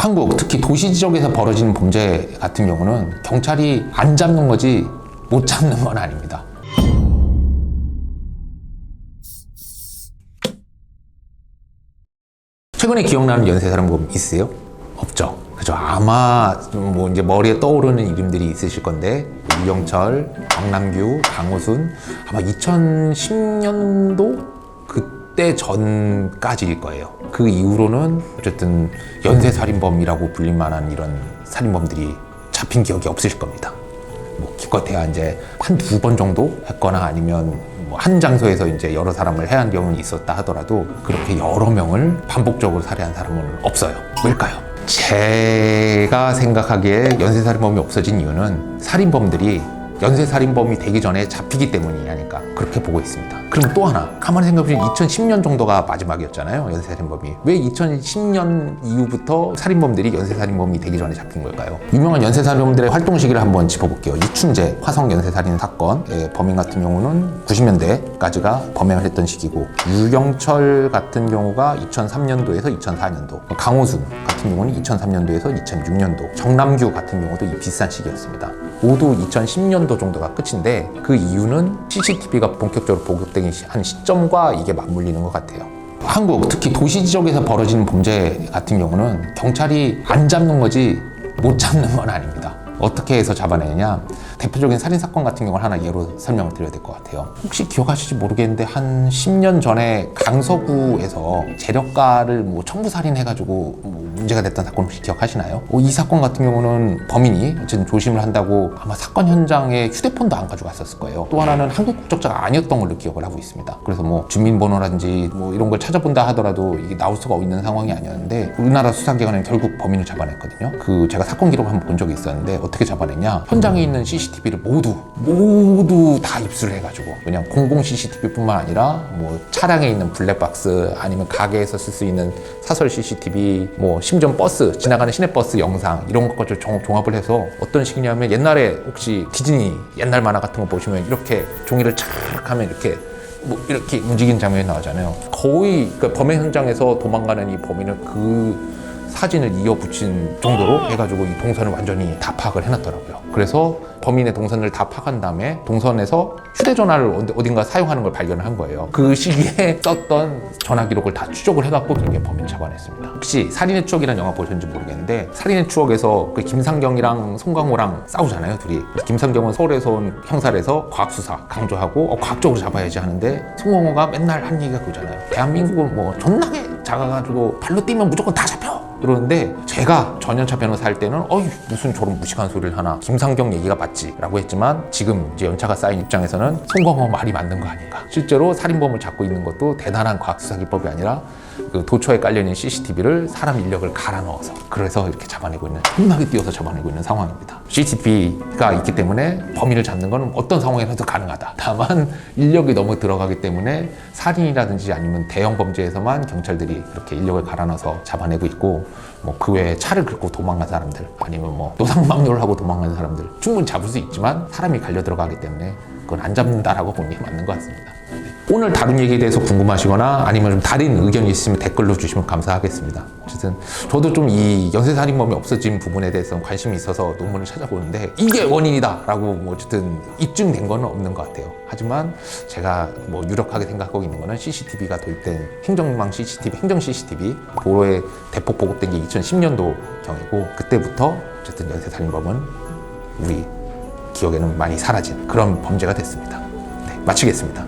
한국, 특히 도시 지역에서 벌어지는 범죄 같은 경우는 경찰이 안 잡는 거지 못 잡는 건 아닙니다. 최근에 기억나는 연쇄살인범 있으세요? 없죠. 그죠. 아마 뭐 이제 머리에 떠오르는 이름들이 있으실 건데, 유영철, 박남규, 강호순, 아마 2010년도 그때 전까지일 거예요. 그 이후로는 어쨌든 연쇄살인범이라고 불릴 만한 이런 살인범들이 잡힌 기억이 없으실 겁니다. 뭐 기껏해야 이제 한두 번 정도 했거나 아니면 뭐 한 장소에서 이제 여러 사람을 해한 경우는 있었다 하더라도 그렇게 여러 명을 반복적으로 살해한 사람은 없어요. 왜일까요? 제가 생각하기에 연쇄살인범이 없어진 이유는 살인범들이 연쇄살인범이 되기 전에 잡히기 때문이라니까 그렇게 보고 있습니다. 그럼 또 하나, 가만히 생각해보면 2010년 정도가 마지막이었잖아요, 연쇄살인범이. 왜 2010년 이후부터 살인범들이 연쇄살인범이 되기 전에 잡힌 걸까요? 유명한 연쇄살인범들의 활동 시기를 한번 짚어볼게요. 이춘재 화성 연쇄살인 사건의 범인 같은 경우는 90년대까지가 범행을 했던 시기고, 유경철 같은 경우가 2003년도에서 2004년도, 강호순 같은 경우는 2003년도에서 2006년도, 정남규 같은 경우도 이 비슷한 시기였습니다. 모두 2010년도 정도가 끝인데, 그 이유는 CCTV가 본격적으로 보급되기 한 시점과 이게 맞물리는 것 같아요. 한국, 특히 도시 지역에서 벌어지는 범죄 같은 경우는 경찰이 안 잡는 거지 못 잡는 건 아닙니다. 어떻게 해서 잡아내느냐, 대표적인 살인사건 같은 경우를 하나 예로 설명을 드려야 될 것 같아요. 혹시 기억하실지 모르겠는데 한 10년 전에 강서구에서 재력가를 뭐 청부살인해가지고 문제가 됐던 사건 혹시 기억하시나요? 이 사건 같은 경우는 범인이 어쨌든 조심을 한다고 아마 사건 현장에 휴대폰도 안 가져갔었을 거예요. 또 하나는 한국 국적자가 아니었던 걸로 기억을 하고 있습니다. 그래서 뭐 주민번호라든지 뭐 이런 걸 찾아본다 하더라도 이게 나올 수가 있는 상황이 아니었는데, 우리나라 수사기관은 결국 범인을 잡아냈거든요. 제가 사건 기록을 한번 본 적이 있었는데 어떻게 잡아냈냐, 현장에 있는 CCTV를 모두 다 입수를 해가지고, 그냥 공공 CCTV뿐만 아니라 뭐 차량에 있는 블랙박스, 아니면 가게에서 쓸 수 있는 사설 CCTV, 뭐 심지어 버스, 지나가는 시내버스 영상, 이런 것까지 종합을 해서 어떤 식이냐면, 옛날에 혹시 디즈니 옛날 만화 같은 거 보시면 이렇게 종이를 착 하면 이렇게 뭐 이렇게 움직이는 장면이 나오잖아요. 거의 그 범행 현장에서 도망가는 이 범인은 그 사진을 이어붙인 정도로 해가지고 이 동선을 완전히 다 파악을 해놨더라고요. 그래서 범인의 동선을 다 파악한 다음에 동선에서 휴대전화를 어딘가 사용하는 걸 발견을 한 거예요. 그 시기에 썼던 전화 기록을 다 추적을 해갖고 결국에 범인을 잡아냈습니다. 혹시 살인의 추억이라는 영화 보셨는지 모르겠는데, 살인의 추억에서 그 김상경이랑 송강호랑 싸우잖아요, 둘이. 김상경은 서울에서 온 형사라서 과학수사 강조하고 과학적으로 잡아야지 하는데, 송강호가 맨날 한 얘기가 그거잖아요. 대한민국은 뭐 존나게 작아가지고 발로 뛰면 무조건 다 잡혀! 그러는데, 제가 전연차 변호사 할 때는 무슨 저런 무식한 소리를 하나, 김상경 얘기가 맞지 라고 했지만, 지금 이제 연차가 쌓인 입장에서는 송강호 말이 맞는 거 아닌가. 실제로 살인범을 잡고 있는 것도 대단한 과학수사기법이 아니라 그 도처에 깔려있는 CCTV를 사람 인력을 갈아 넣어서, 그래서 이렇게 잡아내고 있는, 흉하게 뛰어서 잡아내고 있는 상황입니다. CCTV가 있기 때문에 범인을 잡는 건 어떤 상황에서도 가능하다. 다만 인력이 너무 들어가기 때문에 살인이라든지 아니면 대형 범죄에서만 경찰들이 그렇게 인력을 갈아 넣어서 잡아내고 있고, 뭐 그 외에 차를 긁고 도망간 사람들, 아니면 뭐 노상방뇨를 하고 도망간 사람들 충분히 잡을 수 있지만 사람이 갈려 들어가기 때문에 그건 안 잡는다라고 보는 게 맞는 것 같습니다. 오늘 다룬 얘기에 대해서 궁금하시거나 아니면 좀 다른 의견이 있으면 댓글로 주시면 감사하겠습니다. 어쨌든 저도 좀 이 연쇄살인범이 없어진 부분에 대해서 관심이 있어서 논문을 찾아보는데, 이게 원인이다 라고 뭐 어쨌든 입증된 건 없는 것 같아요. 하지만 제가 뭐 유력하게 생각하고 있는 거는 CCTV가 도입된 행정망 CCTV, 행정 CCTV 도로에 대폭 보급된 게 2010년도 경이고, 그때부터 어쨌든 연쇄살인범은 우리 기억에는 많이 사라진 그런 범죄가 됐습니다. 네, 마치겠습니다.